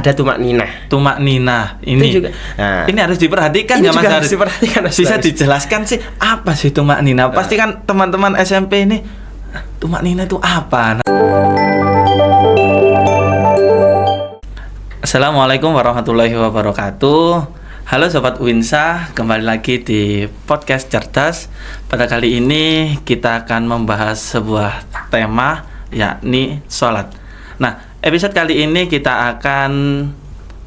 ada tumak ninah. Ini juga, ini harus diperhatikan ini ya Mas juga Haris. harus diperhatikan, Mas Bisa Haris. dijelaskan sih apa sih tumak ninah? Pasti kan teman-teman SMP ini tumak ninah itu apa? Assalamualaikum warahmatullahi wabarakatuh. Halo Sobat Winsa, kembali lagi di podcast Cerdas. Pada kali ini kita akan membahas sebuah tema, yakni sholat. Nah, episode kali ini kita akan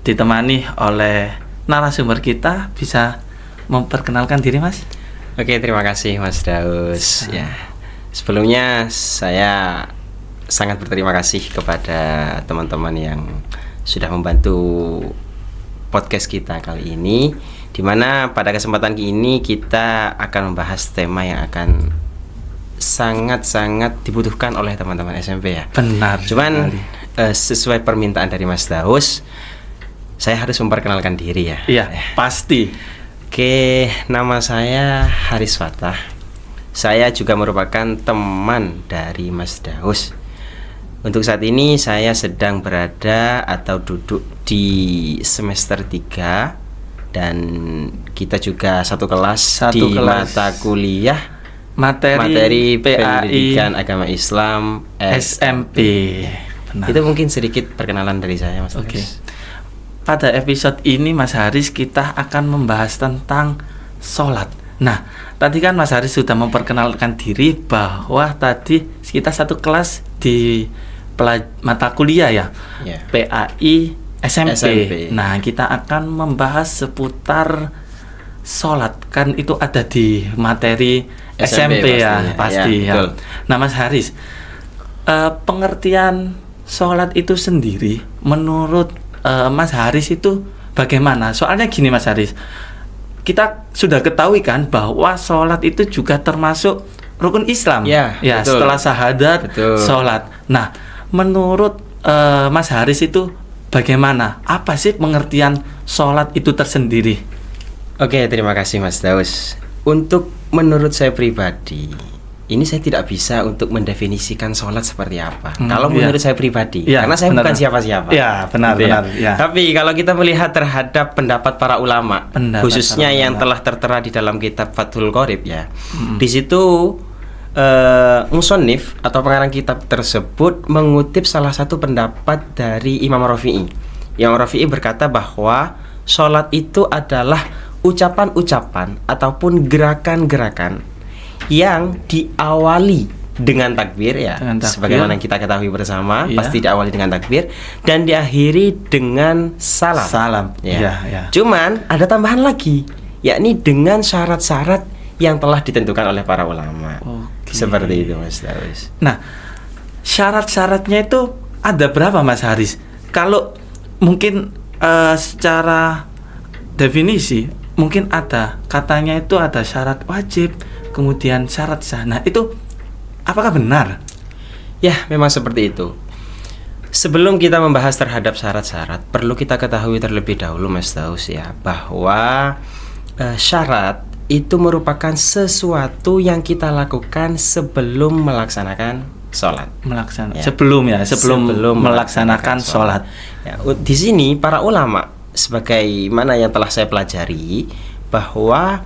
ditemani oleh narasumber kita. Bisa memperkenalkan diri, Mas? Oke, terima kasih Mas Daus. Ya, sebelumnya saya sangat berterima kasih kepada teman-teman yang sudah membantu podcast kita kali ini, di mana pada kesempatan ini kita akan membahas tema yang akan sangat-sangat dibutuhkan oleh teman-teman SMP ya. Benar. Cuman sesuai permintaan dari Mas Daus, saya harus memperkenalkan diri ya. Iya, pasti. Oke, nama saya Haris Fatah. Saya juga merupakan teman dari Mas Daus. Untuk saat ini saya sedang berada atau duduk di semester 3 dan kita juga satu kelas di mata kuliah materi Pendidikan Agama Islam SMP. Benar. Itu mungkin sedikit perkenalan dari saya, Mas. Oke. Pada episode ini Mas Haris kita akan membahas tentang sholat. Nah, tadi kan Mas Haris sudah memperkenalkan diri bahwa tadi kita satu kelas di mata kuliah ya, PAI SMP. Nah, kita akan membahas seputar sholat. Kan itu ada di materi SMP ya, pasti ya. Nah, Mas Haris, pengertian sholat itu sendiri menurut Mas Haris itu bagaimana? Soalnya gini Mas Haris, kita sudah ketahui kan bahwa sholat itu juga termasuk rukun Islam. Ya, setelah syahadat, sholat. Nah, menurut Mas Haris itu bagaimana? Apa sih pengertian sholat itu tersendiri? Oke, terima kasih Mas Daus. Untuk menurut saya pribadi, ini saya tidak bisa untuk mendefinisikan sholat seperti apa. Kalau menurut saya pribadi, karena saya bukan siapa-siapa. Ya, benar. Tapi kalau kita melihat terhadap pendapat para ulama, khususnya yang telah tertera di dalam kitab Fathul Qorib ya, di situ musonif atau pengarang kitab tersebut mengutip salah satu pendapat dari Imam Rafi'i. Imam Rafi'i berkata bahwa sholat itu adalah ucapan-ucapan ataupun gerakan-gerakan yang diawali dengan takbir ya, sebagaimana kita ketahui bersama, pasti diawali dengan takbir dan diakhiri dengan salam. Cuman ada tambahan lagi, yakni dengan syarat-syarat yang telah ditentukan oleh para ulama. Seperti itu Mas Daus. Nah, syarat-syaratnya itu ada berapa Mas Haris? Kalau mungkin secara definisi mungkin ada, katanya itu ada syarat wajib, kemudian syarat sah. Nah, itu apakah benar? Ya, memang seperti itu. Sebelum kita membahas terhadap syarat-syarat, perlu kita ketahui terlebih dahulu Mas Daus ya, bahwa syarat itu merupakan sesuatu yang kita lakukan sebelum melaksanakan sholat. Sebelum melaksanakan sholat. Ya, di sini para ulama, sebagaimana yang telah saya pelajari, bahwa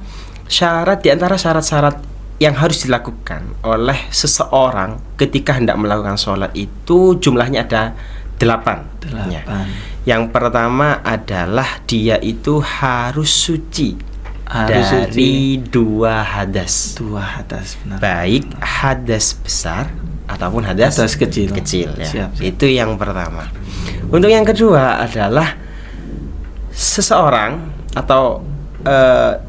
di antara syarat-syarat yang harus dilakukan oleh seseorang ketika hendak melakukan sholat itu jumlahnya ada 8. Ya. Yang pertama adalah dia itu harus suci dari 2 hadas. Benar. Baik hadas besar ataupun hadas kecil ya. Siap. Itu yang pertama. Untuk yang kedua adalah seseorang atau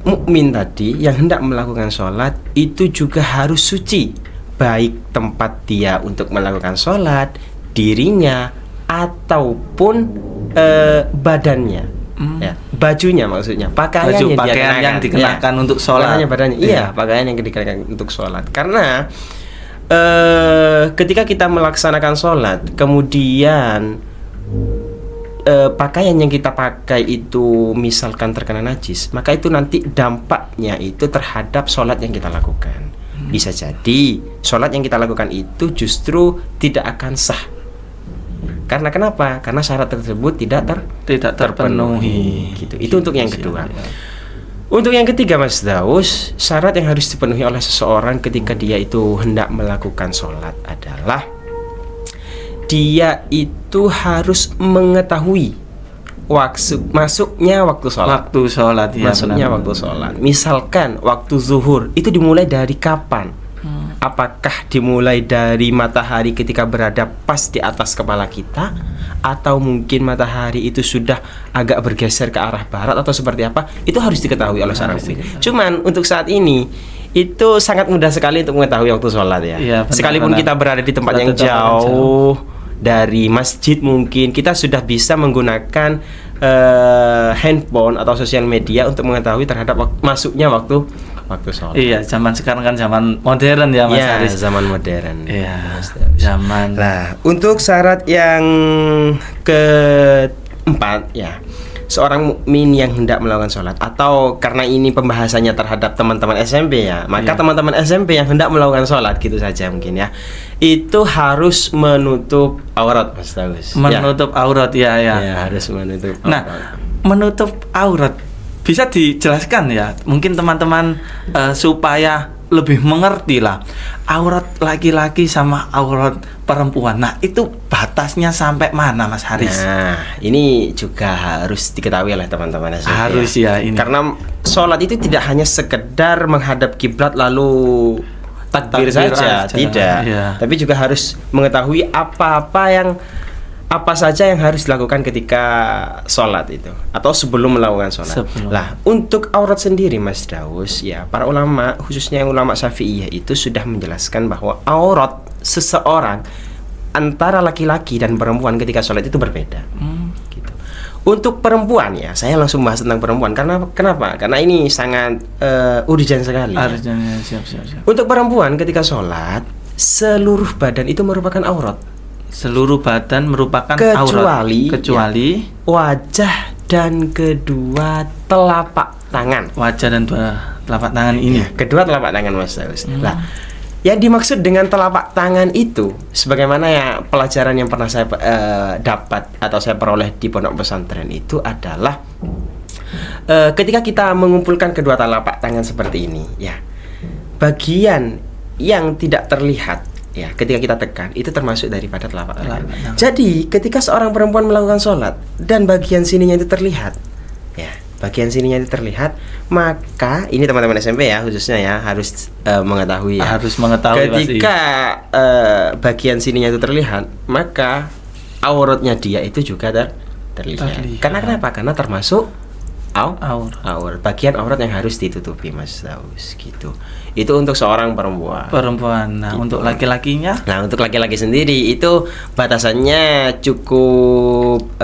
mukmin tadi yang hendak melakukan sholat itu juga harus suci, baik tempat dia untuk melakukan sholat, dirinya ataupun badannya. Ya, bajunya maksudnya, pakaian yang dikenakan untuk sholat. Pakaian yang dikenakan untuk sholat. Karena ketika kita melaksanakan sholat, kemudian pakaian yang kita pakai itu misalkan terkena najis, maka itu nanti dampaknya itu terhadap sholat yang kita lakukan. Bisa jadi sholat yang kita lakukan itu justru tidak akan sah Karena kenapa? Karena syarat tersebut tidak terpenuhi. Gitu. Itu untuk yang kedua. Untuk yang ketiga Mas Daus, syarat yang harus dipenuhi oleh seseorang ketika dia itu hendak melakukan sholat adalah dia itu harus mengetahui masuknya waktu sholat. Masuknya waktu sholat. Misalkan waktu zuhur itu dimulai dari kapan? Apakah dimulai dari matahari ketika berada pas di atas kepala kita, atau mungkin matahari itu sudah agak bergeser ke arah barat, atau seperti apa? Itu harus diketahui oleh seorang mukmin. Cuman untuk saat ini itu sangat mudah sekali untuk mengetahui waktu sholat ya. Sekalipun kita berada di tempat yang jauh dari masjid, mungkin kita sudah bisa menggunakan handphone atau sosial media untuk mengetahui terhadap masuknya waktu sholat. Iya, zaman sekarang kan zaman modern ya Mas Haris. Zaman modern. Iya, zaman. Nah, untuk syarat yang keempat ya, seorang mukmin yang hendak melakukan sholat, atau karena ini pembahasannya terhadap teman-teman SMP ya, maka teman-teman SMP yang hendak melakukan sholat gitu saja mungkin ya, itu harus menutup aurat Mas Daus. Menutup aurat ya. Harus menutup aurat. Nah, menutup aurat bisa dijelaskan ya, mungkin teman-teman supaya lebih mengerti lah, aurat laki-laki sama aurat perempuan. Nah, itu batasnya sampai mana Mas Haris? Nah, ini juga harus diketahui oleh teman-teman SMP. Harus ya ini. Karena sholat itu tidak hanya sekedar menghadap kiblat lalu takbir saja, tidak. Tapi juga harus mengetahui apa saja yang harus dilakukan ketika sholat itu, atau sebelum melakukan sholat. Lah, untuk aurat sendiri Mas Daus ya, para ulama, khususnya yang ulama Syafi'iyah itu sudah menjelaskan bahwa aurat seseorang antara laki-laki dan perempuan ketika sholat itu berbeda. Gitu. Untuk perempuan ya, saya langsung bahas tentang perempuan. Kenapa? Karena ini sangat urgent sekali. Siap. Untuk perempuan ketika sholat, seluruh badan itu merupakan aurat. Seluruh badan merupakan kecuali wajah dan kedua telapak tangan. Wajah dan dua telapak tangan ini. Kedua telapak tangan Mas Daus. Nah, yang dimaksud dengan telapak tangan itu, sebagaimana ya pelajaran yang pernah saya dapat atau saya peroleh di pondok pesantren itu adalah ketika kita mengumpulkan kedua telapak tangan seperti ini, ya, bagian yang tidak terlihat ya, ketika kita tekan itu termasuk daripada telapak tangan. Jadi ketika seorang perempuan melakukan sholat dan bagian sininya itu terlihat, ya, bagian sininya itu terlihat, maka ini teman-teman SMP ya khususnya ya harus mengetahui ya. Harus mengetahui ketika bagian sininya itu terlihat, maka auratnya dia itu juga terlihat. Karena kenapa? Karena termasuk aurat. Bagian aurat yang harus ditutupi Mas Daus gitu. Itu untuk seorang perempuan. Nah, gitu. Untuk laki-lakinya? Nah, untuk laki-laki sendiri itu batasannya cukup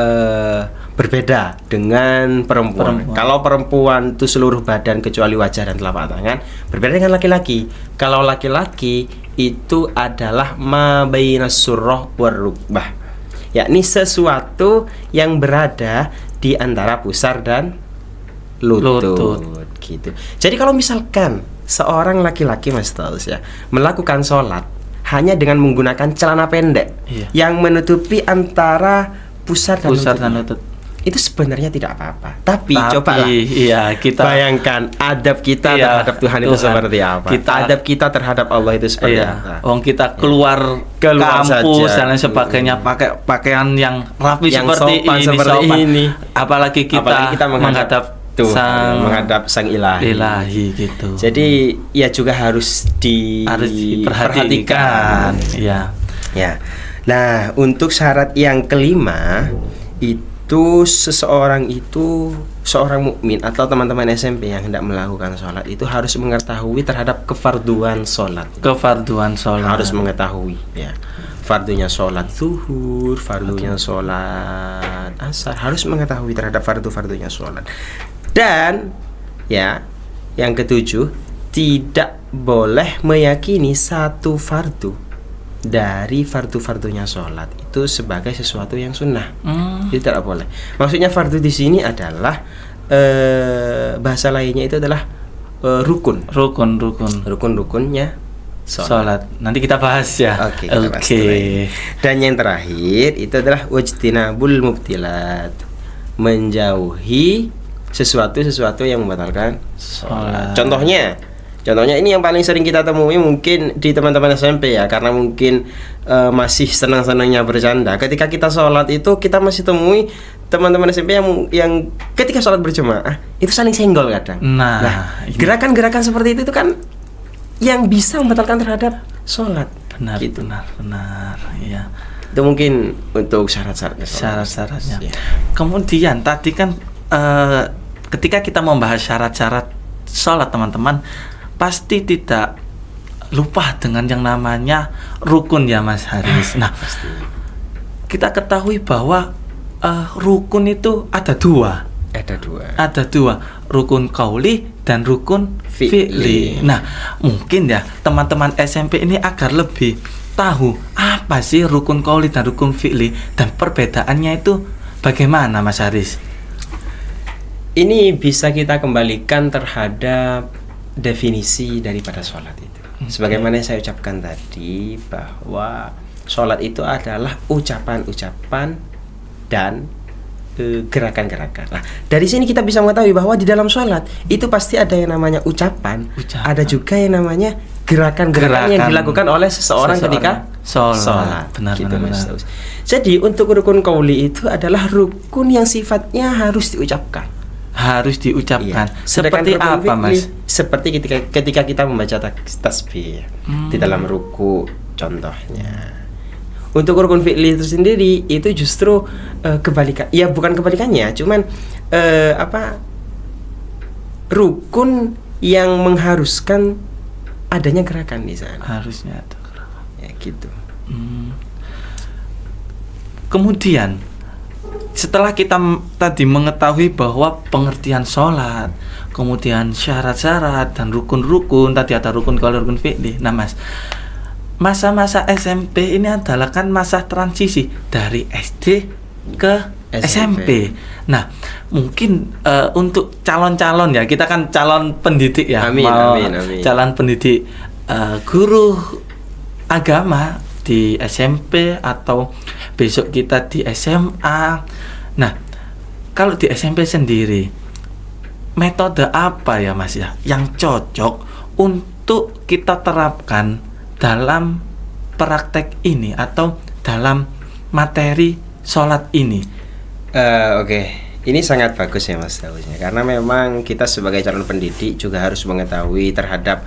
berbeda dengan perempuan. Kalau perempuan itu seluruh badan kecuali wajah dan telapak tangan, berbeda dengan laki-laki. Kalau laki-laki itu adalah ma bainas surrah war rukbah, yakni sesuatu yang berada di antara pusar dan lutut. Gitu. Jadi kalau misalkan seorang laki-laki Mas Daus ya melakukan sholat hanya dengan menggunakan celana pendek yang menutupi antara pusar dan lutut, itu sebenarnya tidak apa-apa. Tapi cobalah kita bayangkan adab kita terhadap Tuhan itu seperti apa. Adab kita terhadap Allah itu seperti apa. Kita keluar kampus saja, dan sebagainya pakai pakaian yang rapi yang seperti ini. Apalagi kita menghadap sang ilahi gitu. Jadi ya juga harus diperhatikan. Ya. Nah, untuk syarat yang kelima itu seorang mukmin atau teman-teman SMP yang hendak melakukan sholat itu harus mengetahui terhadap kefarduan sholat. Harus mengetahui ya. Fardunya sholat zuhur, fardunya sholat asar, harus mengetahui terhadap fardunya sholat. Dan ya, yang ketujuh, tidak boleh meyakini satu fardu dari fardu-fardunya sholat itu sebagai sesuatu yang sunnah. Itu tidak boleh. Maksudnya fardu di sini adalah bahasa lainnya itu adalah rukun. Rukun-rukunnya sholat. Nanti kita bahas ya. Oke, kita bahas dulu ya. Dan yang terakhir itu adalah wajtinabul mubtilat, menjauhi sesuatu yang membatalkan sholat. Contohnya ini yang paling sering kita temui mungkin di teman-teman SMP ya, karena mungkin masih senang-senangnya bercanda. Ketika kita sholat itu kita masih temui teman-teman SMP yang ketika sholat berjamaah itu saling senggol kadang. Nah, gerakan-gerakan seperti itu kan yang bisa membatalkan terhadap sholat. Benar, gitu. benar, ya. Itu mungkin untuk syarat-syaratnya. Ya. Kemudian tadi kan ketika kita membahas syarat-syarat sholat, teman-teman pasti tidak lupa dengan yang namanya rukun ya Mas Haris. Nah, kita ketahui bahwa rukun itu ada dua. Ada dua, rukun qauli dan rukun fi'li. Nah, mungkin ya teman-teman SMP ini agar lebih tahu apa sih rukun qauli dan rukun fi'li dan perbedaannya itu bagaimana Mas Haris? Ini bisa kita kembalikan terhadap definisi daripada sholat itu. Sebagaimana yang saya ucapkan tadi bahwa sholat itu adalah ucapan-ucapan dan gerakan-gerakan. Nah, dari sini kita bisa mengetahui bahwa di dalam sholat itu pasti ada yang namanya ucapan. Ada juga yang namanya gerakan-gerakan yang dilakukan oleh seseorang ketika sholat. Benar. Jadi untuk rukun qauli itu adalah rukun yang sifatnya harus diucapkan. Iya. Seperti apa Mas? Seperti ketika kita membaca tasbih di dalam ruku contohnya. Untuk rukun fi'li itu sendiri itu justru kebalikan. Ya bukan kebalikannya, cuman rukun yang mengharuskan adanya gerakan di sana. Harusnya ada gerakan. Ya gitu. Kemudian setelah kita tadi mengetahui bahwa pengertian sholat, kemudian syarat-syarat dan rukun-rukun, tadi ada rukun qauli, rukun fi'li. Nah Mas, masa-masa SMP ini adalah kan masa transisi dari SD ke SMP. Nah, mungkin untuk calon-calon ya, kita kan calon pendidik ya, amin. Calon pendidik guru agama di SMP atau besok kita di SMA. Nah, kalau di SMP sendiri metode apa ya Mas ya yang cocok untuk kita terapkan dalam praktek ini atau dalam materi sholat ini? Oke. Ini sangat bagus ya Mas Dausnya, karena memang kita sebagai calon pendidik juga harus mengetahui terhadap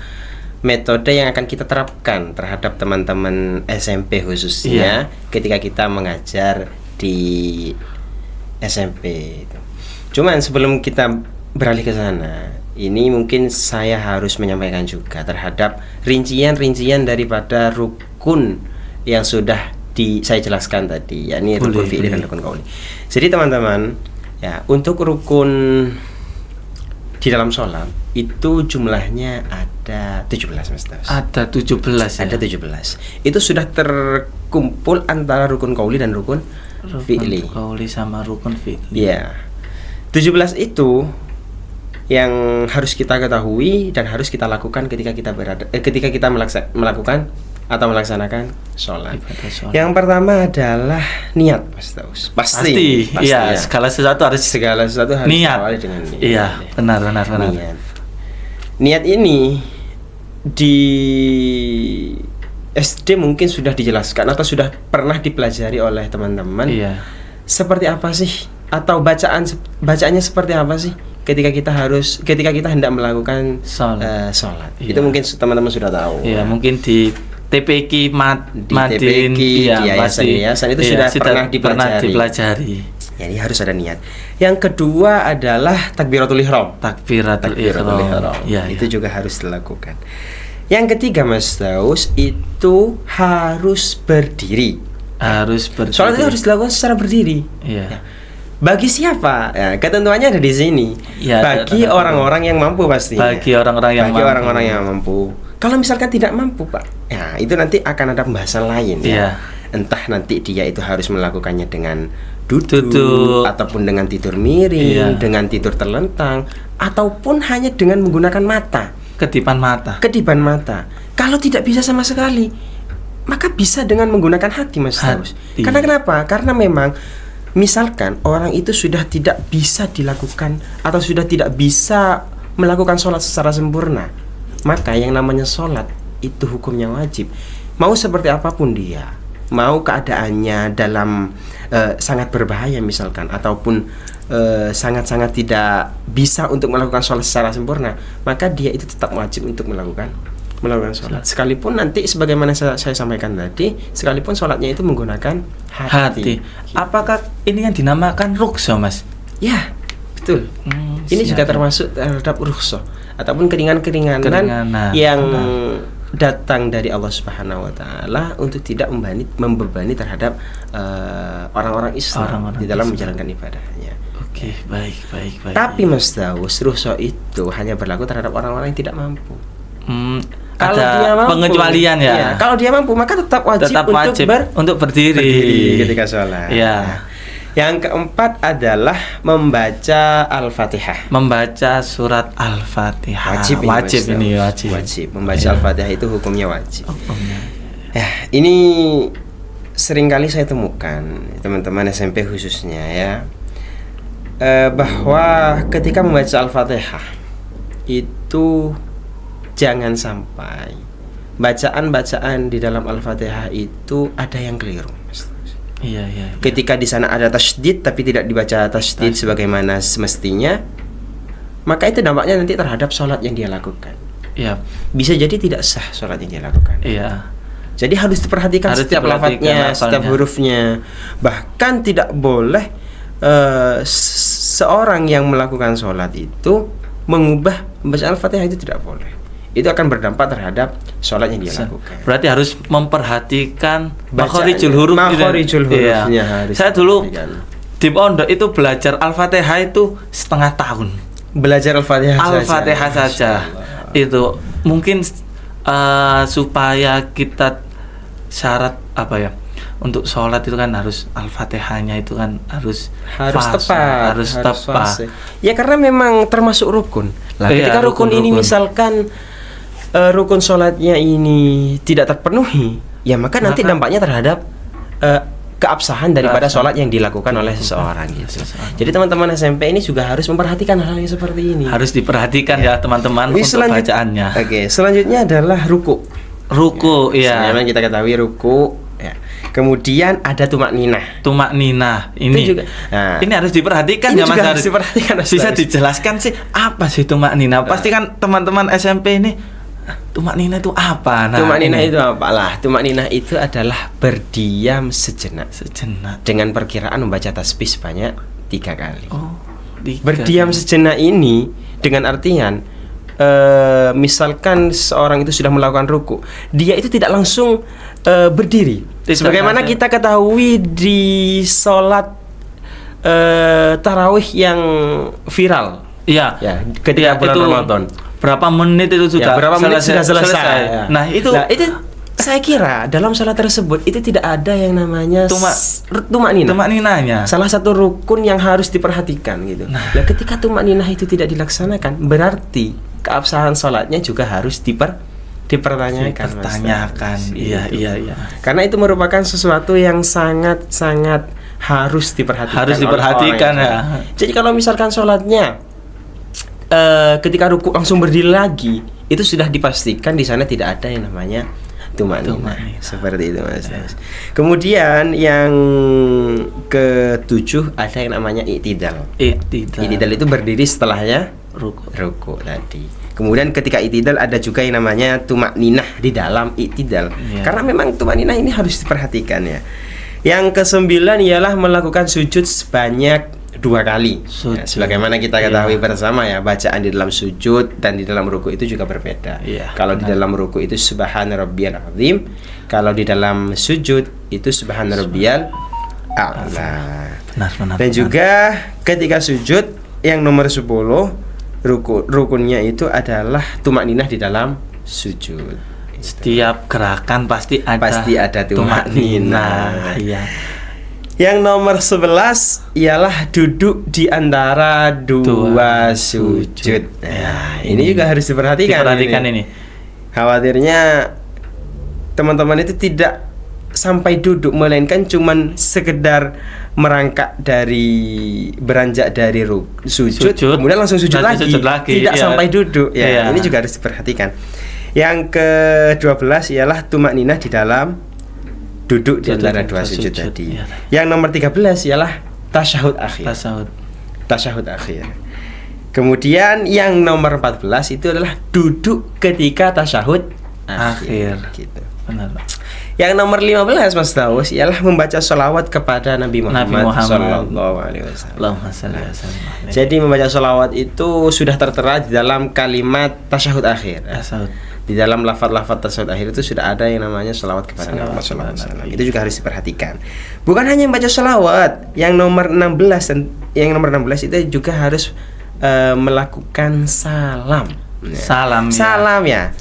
metode yang akan kita terapkan terhadap teman-teman SMP khususnya ketika kita mengajar di SMP. Cuman sebelum kita beralih ke sana, ini mungkin saya harus menyampaikan juga terhadap rincian-rincian daripada rukun yang sudah saya jelaskan tadi, yakni rukun fi'li dan rukun qauli. Jadi teman-teman, ya untuk rukun di dalam sholat itu jumlahnya ada 17 Mas Daus. Ada 17 ya? Ada 17. Itu sudah terkumpul antara rukun qauli dan rukun fi'li. Rukun qauli sama rukun fi'li. Ya. 17 itu yang harus kita ketahui dan harus kita lakukan ketika kita melakukan atau melaksanakan sholat. Yang pertama adalah niat, Mas Daus. Pasti ya. Segala sesuatu harus niat. Awali dengan niat. Iya, benar. Niat ini di SD mungkin sudah dijelaskan atau sudah pernah dipelajari oleh teman-teman. Iya. Seperti apa sih? Atau bacaannya seperti apa sih? Ketika kita hendak melakukan sholat. Iya. Itu mungkin teman-teman sudah tahu. Iya, mungkin di TPQ Madin, di yayasan itu sudah pernah dipelajari. Jadi harus ada niat. Yang kedua adalah takbiratul ihram. Takbiratul ihram. Ya, itu juga harus dilakukan. Yang ketiga Mas Daus itu harus berdiri. Sholat itu harus dilakukan secara berdiri. Iya. Bagi siapa? Ya, ketentuannya ada di sini. Ya, bagi orang-orang yang mampu pasti. Bagi orang-orang yang mampu. Kalau misalkan tidak mampu, Pak, ya itu nanti akan ada pembahasan lain ya. Entah nanti dia itu harus melakukannya dengan duduk ataupun dengan tidur miring, dengan tidur terlentang, ataupun hanya dengan menggunakan mata. Kedipan mata. Kedipan mata. Kalau tidak bisa sama sekali, maka bisa dengan menggunakan hati, Mas Taus. Karena kenapa? Karena memang misalkan orang itu sudah tidak bisa dilakukan atau sudah tidak bisa melakukan sholat secara sempurna, maka yang namanya sholat itu hukumnya wajib. Mau seperti apapun dia, mau keadaannya dalam sangat berbahaya misalkan, ataupun sangat-sangat tidak bisa untuk melakukan sholat secara sempurna, maka dia itu tetap wajib untuk melakukan sholat. Sekalipun nanti sebagaimana saya sampaikan tadi, sekalipun sholatnya itu menggunakan hati. Apakah ini yang dinamakan rukhsah, Mas? Ya, betul. Ini juga termasuk terhadap rukhsah ataupun keringanan yang datang dari Allah Subhanahu wa taala untuk tidak membebani terhadap orang-orang Islam di dalam menjalankan ibadahnya. Oke, baik. Tapi Mas Daus, rukhsah itu hanya berlaku terhadap orang-orang yang tidak mampu. Kalau ada dia mampu, pengecualian ya. Iya, kalau dia mampu maka tetap wajib untuk berdiri ketika sholat. Ya. Yang keempat adalah membaca Al-Fatihah. Membaca surat Al-Fatihah. Wajib. Membaca Al-Fatihah itu hukumnya wajib. Ya, ini seringkali saya temukan teman-teman SMP khususnya ya, bahwa ketika membaca Al-Fatihah itu jangan sampai bacaan-bacaan di dalam Al-Fatihah itu ada yang keliru. Iya. Ketika di sana ada tasydid tapi tidak dibaca tasydid sebagaimana semestinya, maka itu dampaknya nanti terhadap sholat yang dia lakukan. Iya. Bisa jadi tidak sah sholat yang dia lakukan. Iya. Jadi harus diperhatikan setiap lafadznya, setiap hurufnya. Bahkan tidak boleh seorang yang melakukan sholat itu mengubah bacaan Al-Fatihah, itu tidak boleh. Itu akan berdampak terhadap sholat yang dia lakukan. Berarti harus memperhatikan makhorijul huruf. Makhorijul hurufnya harus. Saya dulu di pondok itu belajar Al-Fatihah itu setengah tahun. Belajar Al-Fatihah saja. Itu mungkin supaya kita syarat apa ya? Untuk sholat itu kan harus Al-Fatihahnya itu kan harus tepat. Ya karena memang termasuk rukun. Lah ketika rukun ini misalkan rukun sholatnya ini tidak terpenuhi, ya maka nanti dampaknya terhadap keabsahan daripada sholat yang dilakukan oleh seseorang gitu. Jadi teman-teman SMP ini juga harus memperhatikan hal yang seperti ini. Harus diperhatikan ya teman-teman untuk bacaannya. Oke, selanjutnya adalah ruku. Ya. Memang kita ketahui ruku. Ya. Kemudian ada tumak ninah. Ini itu juga. Nah, ini harus diperhatikan ya Mas. Harus diperhatikan. Bisa dijelaskan sih apa sih tumak ninah? Pasti kan teman-teman SMP ini tumak ninah itu apa? Tumak ninah itu apalah? Tumak ninah itu adalah berdiam sejenak dengan perkiraan membaca tasbih sebanyak 3 kali. Berdiam sejenak ini dengan artian misalkan seorang itu sudah melakukan ruku, dia itu tidak langsung berdiri. Sebagaimana kita ketahui di sholat tarawih yang viral. Iya. Ya, ketika bulan Ramadan. Berapa menit itu sudah? Berapa menit sudah selesai. Ya. Nah, itu saya kira dalam sholat tersebut itu tidak ada yang namanya tumak ninahnya. Salah satu rukun yang harus diperhatikan gitu. Nah, ketika tumak ninah itu tidak dilaksanakan, berarti keabsahan sholatnya juga harus dipertanyakan. Iya. Karena itu merupakan sesuatu yang sangat harus diperhatikan. Ya. Jadi kalau misalkan sholatnya ketika ruku langsung berdiri lagi, itu sudah dipastikan di sana tidak ada yang namanya tumak ninah. Seperti itu Mas. Kemudian yang ke-7 ada yang namanya i'tidal. I'tidal itu berdiri setelahnya ruku tadi. Kemudian ketika i'tidal ada juga yang namanya tumak ninah di dalam i'tidal. Karena memang tumak ninah ini harus diperhatikan ya. Yang ke-9 ialah melakukan sujud sebanyak 2 kali. Ya, sebagaimana kita ketahui bersama ya, bacaan di dalam sujud dan di dalam ruku itu juga berbeda. Kalau di dalam ruku itu subhana rabbiyal azim, kalau di dalam sujud itu subhana rabbiyal a'la. Benar. Dan juga ketika sujud yang nomor 10 rukunnya itu adalah tumak ninah di dalam sujud. Setiap gerakan pasti ada tumak ninah. Iya. Yang nomor 11 ialah duduk di antara dua sujud. Nah, ini juga harus diperhatikan. Ini. Khawatirnya teman-teman itu tidak sampai duduk, melainkan cuman sekedar beranjak dari sujud, kemudian langsung sujud lagi. Tidak sampai duduk. Ya, ini juga harus diperhatikan. Yang ke-12 ialah tumak ninah di dalam duduk di antara dua sujud tadi. Yang nomor 13 ialah tasyahud akhir. Kemudian yang nomor 14 itu adalah duduk ketika tasyahud akhir. Gitu. Benar. Yang nomor 15 Mas Daus ialah membaca sholawat kepada Nabi Muhammad Sallallahu Alaihi Wasallam. Jadi membaca sholawat itu sudah tertera di dalam kalimat tasyahud akhir. Di dalam lafaz-lafaz tasyahud akhir itu sudah ada yang namanya sholawat kepada Nabi Muhammad Sallallahu Alaihi Wasallam. Itu juga harus diperhatikan. Bukan hanya membaca sholawat, yang nomor 16 dan yang nomor 16 itu juga harus melakukan salam.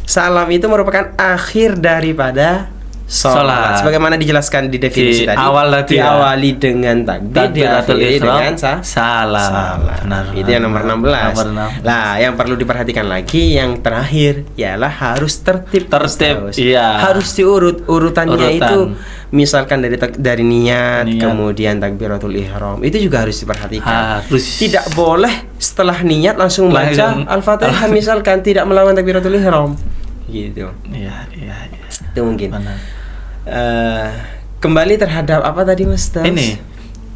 Salam itu merupakan akhir daripada sholat. Sebagaimana dijelaskan di definisi tadi. Diawali dengan takbir, diakhiri dengan salam. Itu yang nomor 16. Nah, yang perlu diperhatikan lagi yang terakhir ialah harus tertib. Harus diurut urutannya itu. Misalkan dari niat, kemudian takbiratul ihram, itu juga harus diperhatikan. Tidak boleh setelah niat langsung baca Al-Fatihah, misalkan tidak melakukan takbiratul ihram. Gitu. Iya. Itu mungkin. Kembali terhadap apa tadi Mas Tas? Ini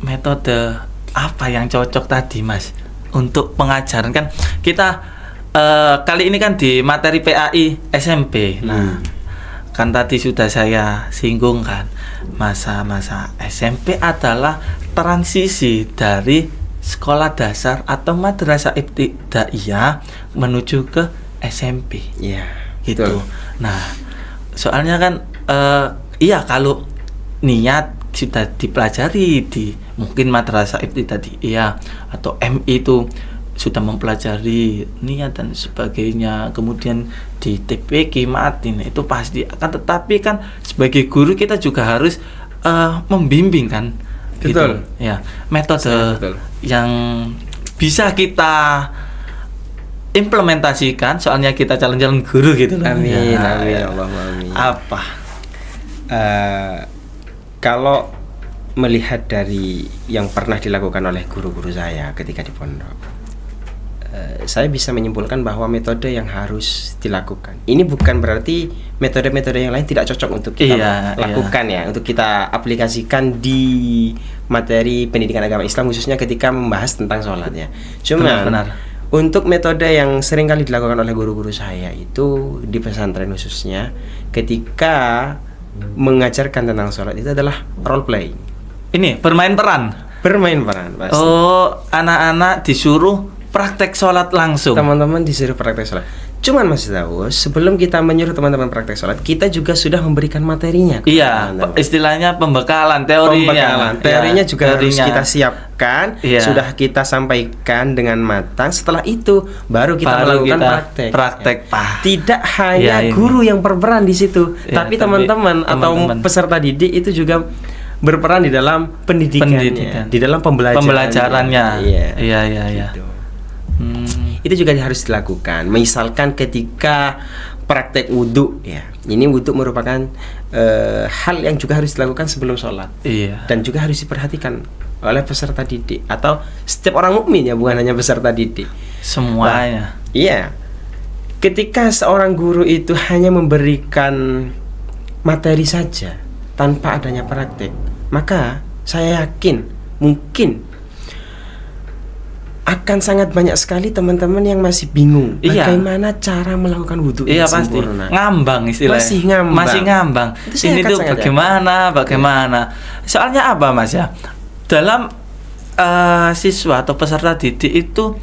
metode apa yang cocok tadi Mas untuk pengajaran, kan kita kali ini kan di materi PAI SMP. Nah, kan tadi sudah saya singgung kan, masa-masa SMP adalah transisi dari sekolah dasar atau madrasah ibtidaiyah menuju ke SMP. Iya, gitu. Betul. Nah, soalnya kan kalau niat sudah dipelajari di mungkin madrasah ibtidaiyah atau MI itu sudah mempelajari niat dan sebagainya, kemudian di TPQ matin itu pasti akan, tetapi kan sebagai guru kita juga harus membimbing kan. Betul. Gitu. Ya, metode yang bisa kita implementasikan, soalnya kita calon-calon guru gitu. Amin. Amin. Apa? Kalau melihat dari yang pernah dilakukan oleh guru-guru saya ketika di pondok, saya bisa menyimpulkan bahwa metode yang harus dilakukan ini bukan berarti metode-metode yang lain tidak cocok untuk kita lakukan ya, untuk kita aplikasikan di materi pendidikan agama Islam, khususnya ketika membahas tentang sholat ya. Cuma untuk metode yang sering kali dilakukan oleh guru-guru saya itu di pesantren khususnya, ketika mengajarkan tentang sholat itu adalah role play. Ini bermain peran pasti. Oh, anak-anak disuruh praktek sholat langsung. Teman-teman disuruh praktek sholat. Cuman Mas Daus, sebelum kita menyuruh teman-teman praktek sholat, kita juga sudah memberikan materinya. Iya, istilahnya pembekalan teorinya. Teorinya juga harus kita siapkan, sudah kita sampaikan dengan matang. Setelah itu baru kita melakukan praktek. Tidak hanya guru yang berperan di situ, tapi teman-teman atau peserta didik itu juga berperan di dalam pendidikan. Di dalam pembelajarannya. Iya. Gitu. Itu juga harus dilakukan. Misalkan ketika praktek wudhu ya, ini wudhu merupakan hal yang juga harus dilakukan sebelum sholat. Dan juga harus diperhatikan oleh peserta didik atau setiap orang mukmin ya, bukan hanya peserta didik, semuanya. Ketika seorang guru itu hanya memberikan materi saja tanpa adanya praktek, maka saya yakin mungkin akan sangat banyak sekali teman-teman yang masih bingung bagaimana cara melakukan wudhu yang sempurna. Ngambang istilahnya. Masih ngambang. Ini tuh bagaimana? Soalnya apa Mas ya? Dalam siswa atau peserta didik itu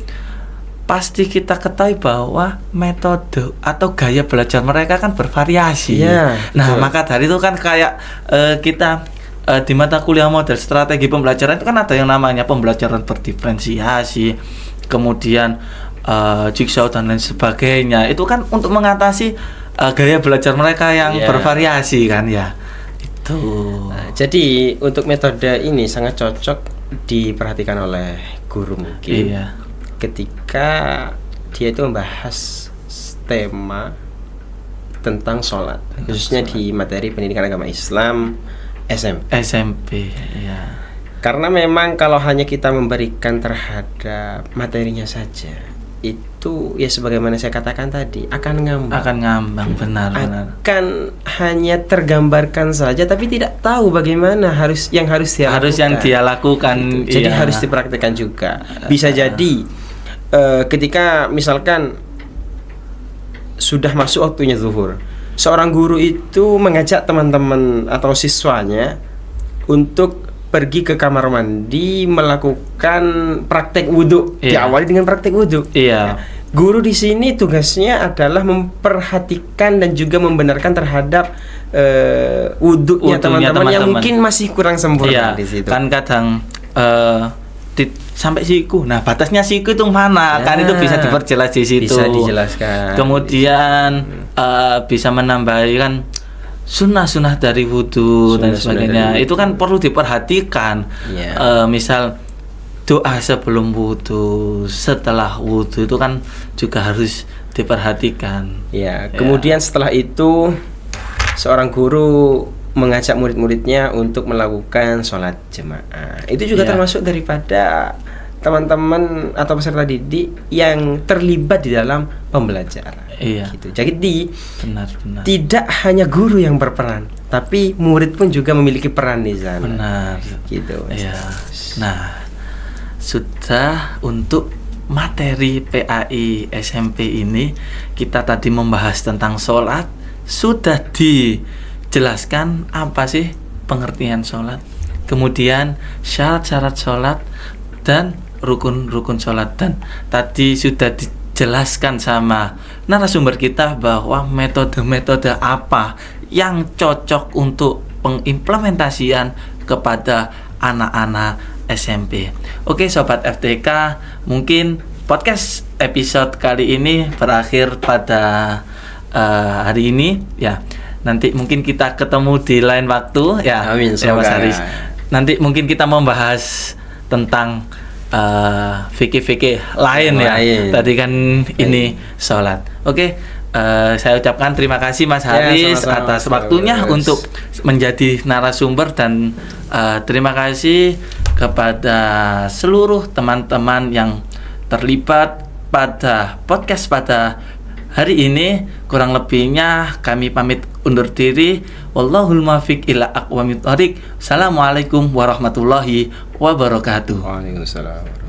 pasti kita ketahui bahwa metode atau gaya belajar mereka kan bervariasi. Maka dari itu kan kayak kita di mata kuliah model strategi pembelajaran itu kan ada yang namanya pembelajaran berdiferensiasi, kemudian jigsaw dan lain sebagainya. Itu kan untuk mengatasi gaya belajar mereka yang bervariasi kan ya. Tuh. Nah, jadi untuk metode ini sangat cocok diperhatikan oleh guru mungkin. Iya. Ketika dia itu membahas tema tentang sholat, khususnya di materi pendidikan agama Islam SMP, ya. Karena memang kalau hanya kita memberikan terhadap materinya saja, itu ya sebagaimana saya katakan tadi akan ngambang, benar. Akan hanya tergambarkan saja, tapi tidak tahu bagaimana yang harus dia lakukan. Gitu. Jadi harus dipraktikkan juga. Bisa jadi ketika misalkan sudah masuk waktunya zuhur, seorang guru itu mengajak teman-teman atau siswanya untuk pergi ke kamar mandi melakukan praktek wudhu. Diawali dengan praktek wudhu. Iya. Guru di sini tugasnya adalah memperhatikan dan juga membenarkan terhadap wudhunya teman-teman yang mungkin masih kurang sempurna di situ. Kan kadang sampai siku. Nah, batasnya siku itu mana? Kan itu bisa diperjelas di situ. Bisa dijelaskan. Kemudian bisa menambahkan sunnah dari wudhu dan sebagainya. Itu kan perlu diperhatikan. Misal doa sebelum wudhu, setelah wudhu itu kan juga harus diperhatikan. Kemudian setelah itu seorang guru mengajak murid-muridnya untuk melakukan sholat jemaah. Itu juga termasuk daripada teman-teman atau peserta didik yang terlibat di dalam pembelajaran. Gitu. Jadi benar. Tidak hanya guru yang berperan, tapi murid pun juga memiliki peran di sana. Benar. Gitu. Iya. Nah, sudah untuk materi PAI SMP ini kita tadi membahas tentang sholat. Sudah dijelaskan apa sih pengertian sholat, kemudian syarat-syarat sholat dan rukun-rukun sholat, dan tadi sudah dijelaskan sama narasumber kita bahwa metode-metode apa yang cocok untuk pengimplementasian kepada anak-anak SMP. Oke Sobat FTK, mungkin podcast episode kali ini berakhir pada hari ini ya. Nanti mungkin kita ketemu di lain waktu ya. Amin, ya Mas Haris. Nanti mungkin kita membahas tentang fikih-fikih lain ya. Tadi kan ini sholat. Oke, saya ucapkan terima kasih Mas Haris atas waktunya untuk menjadi narasumber, dan terima kasih kepada seluruh teman-teman yang terlibat pada podcast pada hari ini. Kurang lebihnya kami pamit undur diri. Wallahul muwaffiq ila aqwamit thoriq. Assalamualaikum warahmatullahi wabarakatuh. Waalaikumsalam.